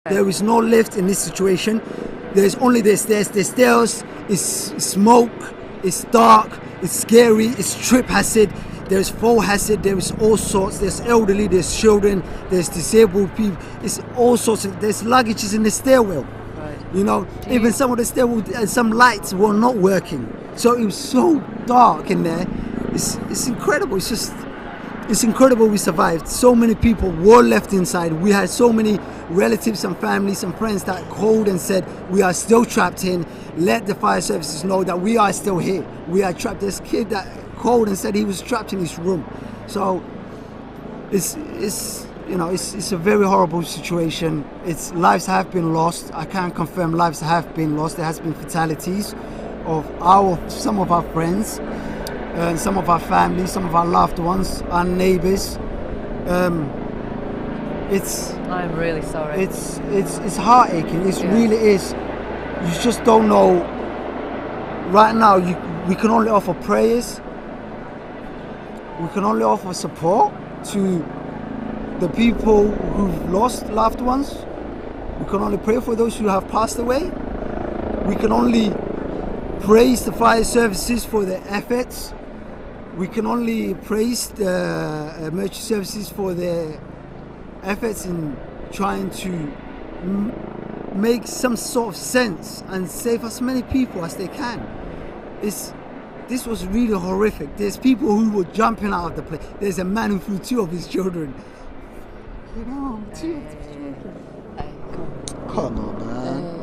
There is no lift in this situation. There's only the stairs. The stairs is smoke, it's dark, it's scary, it's trip hazard, there's fall hazard, there's all sorts, there's elderly, there's children, there's disabled people, it's all sorts of, there's luggages in the stairwell. Right. You know, even some of the stairwell, some lights were not working. So it was so dark in there. It's incredible. It's incredible we survived. So many people were left inside. We had so many relatives and families and friends that called and said, we are still trapped in. Let the fire services know that we are still here. We are trapped. There's a kid that called and said he was trapped in his room. So it's a very horrible situation. Lives have been lost. I can confirm lives have been lost. There has been fatalities of some of our friends. And some of our families, some of our loved ones, our neighbours. I'm really sorry. It's heartaching. It Yeah. really is. You just don't know. Right now, we can only offer prayers. We can only offer support to the people who've lost loved ones. We can only pray for those who have passed away. We can only praise the fire services for their efforts. We can only praise the emergency services for their efforts in trying to make some sort of sense and save as many people as they can. This was really horrific. There's people who were jumping out of the plane. There's a man who threw two of his children. You know, two of his children. Come on, man.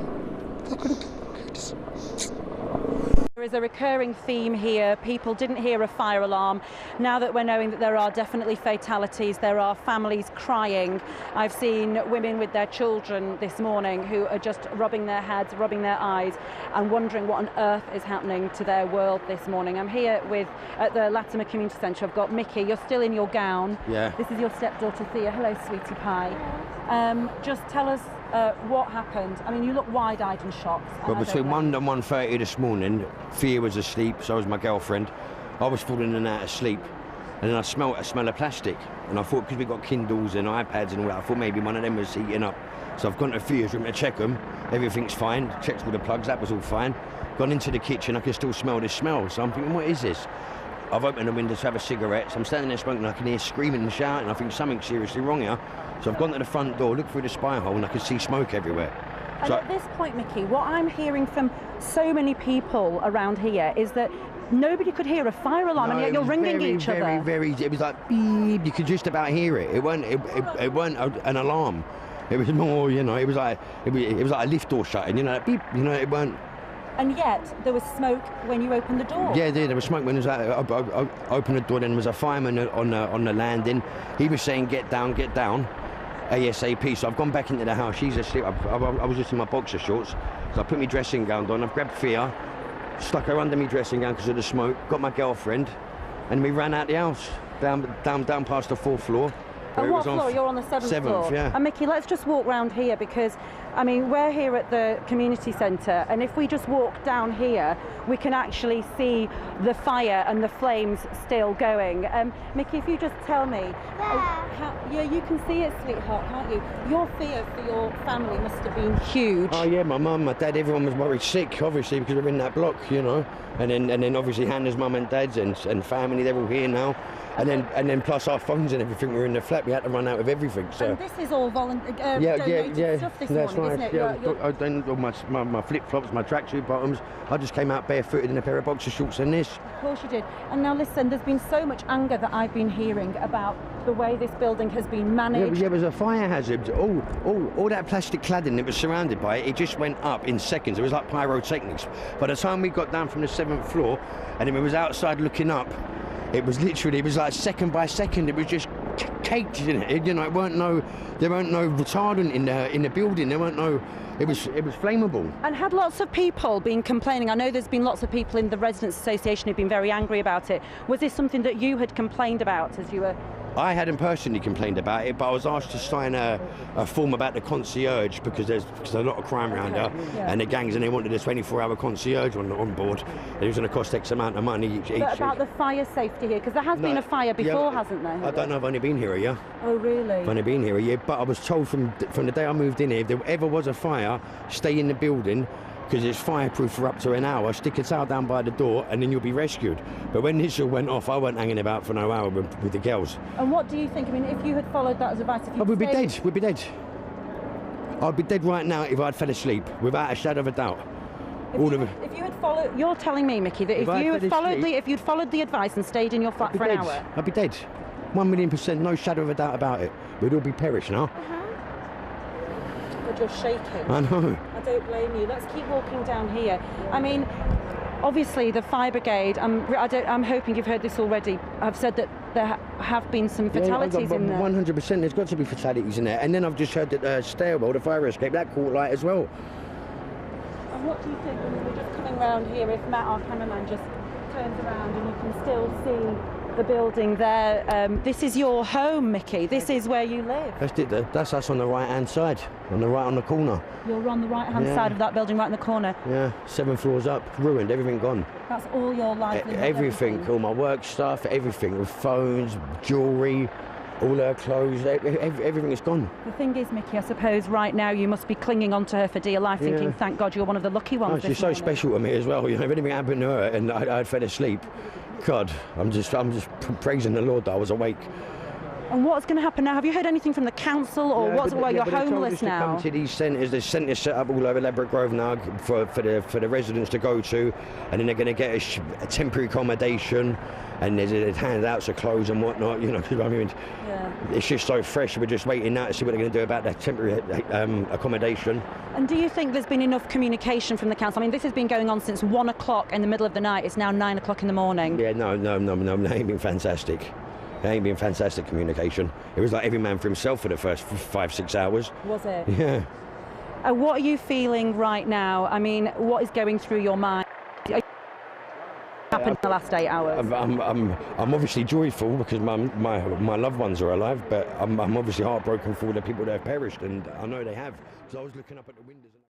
There is a recurring theme here. People didn't hear a fire alarm. Now that we're knowing that there are definitely fatalities, there are families crying. I've seen women with their children this morning who are just rubbing their heads, rubbing their eyes and wondering what on earth is happening to their world this morning. I'm here at the Latimer Community Centre. I've got Mickey. You're still in your gown. Yeah. This is your stepdaughter Thea. Hello, sweetie pie. Just tell us what happened. I mean, you look wide-eyed and shocked. Well, between 1 and 1:30 this morning, Thea was asleep, so was my girlfriend. I was falling in and out of sleep, and then I smelled a smell of plastic. And I thought, because we've got Kindles and iPads and all that, I thought maybe one of them was heating up. So I've gone to Thea's room to check them. Everything's fine. Checked all the plugs, that was all fine. Gone into the kitchen, I can still smell this smell. So I'm thinking, what is this? I've opened the window to have a cigarette, so I'm standing there smoking, and I can hear screaming and shouting. I think something's seriously wrong here. So I've gone to the front door, looked through the spy hole, and I could see smoke everywhere. And So at this point, Mickey, what I'm hearing from so many people around here is that nobody could hear a fire alarm, and yet you're ringing each other. It was like beep. You could just about hear it. It weren't an alarm. It was more, you know, it was like a lift door shutting. You know, like beep. You know, it weren't. And yet there was smoke when you opened the door. Yeah, there was smoke when I opened the door. Then there was a fireman on the landing. He was saying, "Get down, ASAP." So I've gone back into the house. She's asleep. I was just in my boxer shorts. So I put my dressing gown on. I've grabbed Thea, stuck her under my dressing gown because of the smoke. Got my girlfriend, and we ran out the house down past the 4th floor. And what floor? You're on the 7th floor. Yeah. And Mickey, let's just walk round here because, I mean, we're here at the community centre, and if we just walk down here, we can actually see the fire and the flames still going. Mickey, if you just tell me, yeah, you can see it, sweetheart, can't you? Your fear for your family must have been huge. Oh yeah, my mum, my dad, everyone was worried sick, obviously, because we're in that block, you know. And then obviously Hannah's mum and dad's and family, they're all here now. And then plus our phones and everything were in the flat. We had to run out of everything. So. And this is all donated stuff this that's morning, nice. isn't it? Yeah, I done all my flip-flops, my tracksuit bottoms. I just came out barefooted in a pair of boxer shorts and this. Of course you did. And now listen, there's been so much anger that I've been hearing about the way this building has been managed. Yeah, it was a fire hazard. All that plastic cladding that was surrounded by it just went up in seconds. It was like pyrotechnics. By the time we got down from the 7th floor, and then we was outside looking up, it was like second by second. It was just caked in it. You know, there weren't no retardant in the building. There weren't no. It was flammable. And had lots of people been complaining? I know there's been lots of people in the Residents Association who've been very angry about it. Was this something that you had complained about as you were I hadn't personally complained about it, but I was asked to sign a form about the concierge because there's a lot of crime around here, and the gangs, and they wanted a 24-hour concierge on board. It was going to cost X amount of money each. But about the fire safety here, because there has been a fire before, hasn't there? I don't know. I've only been here a year. Oh, really? I've only been here a year, but I was told from the day I moved in here, if there ever was a fire, stay in the building, because it's fireproof for up to an hour, stick a towel down by the door and then you'll be rescued. But when this all went off, I wasn't hanging about for no hour with the girls. And what do you think? I mean, if you had followed that as advice, if you we'd be dead, we'd be dead. I'd be dead right now if I'd fell asleep, without a shadow of a doubt. If you had followed, you're telling me, Mickey, that if you'd followed the advice and stayed in your flat for an hour, I'd be dead. 1,000,000%, no shadow of a doubt about it. We'd all be perished now. But you're shaking. I know. I don't blame you. Let's keep walking down here. I mean, obviously the fire brigade, I'm hoping you've heard this already, I've said that there have been some fatalities in there. 100%, there's got to be fatalities in there. And then I've just heard that the stairwell, the fire escape, that caught light as well. And what do you think, when we're just coming round here, if Matt, our cameraman, just turns around and you can still see the building there. This is your home, Mickey. This is where you live. That's us on the right-hand side, on the corner. You're on the right-hand side of that building, right in the corner. Yeah, 7 floors up, ruined, everything gone. That's all your livelihood. Everything, all my work stuff, everything, with phones, jewellery, all her clothes, everything is gone. The thing is, Mickey, I suppose right now you must be clinging on to her for dear life, thinking, thank God you're one of the lucky ones. Oh, she's so special to me as well. You know, if anything happened to her and I'd fell asleep, God, I'm just praising the Lord that I was awake. And what's going to happen now? Have you heard anything from the council, or you're homeless now? Come to these centres. There's centres set up all over Ladbroke Grove now for the residents to go to, and then they're going to get a temporary accommodation, and there's handouts of clothes and whatnot. You know, because I mean, it's just so fresh. We're just waiting now to see what they're going to do about that temporary accommodation. And do you think there's been enough communication from the council? I mean, this has been going on since 1 o'clock in the middle of the night. It's now 9 o'clock in the morning. Yeah, no, it ain't been fantastic. It ain't been fantastic communication. It was like every man for himself for the first 5-6 hours. Was it? Yeah. What are you feeling right now? I mean, what is going through your mind? Happened in the last 8 hours? I'm obviously joyful because my loved ones are alive, but I'm obviously heartbroken for all the people that have perished, and I know they have. Because I was looking up at the windows.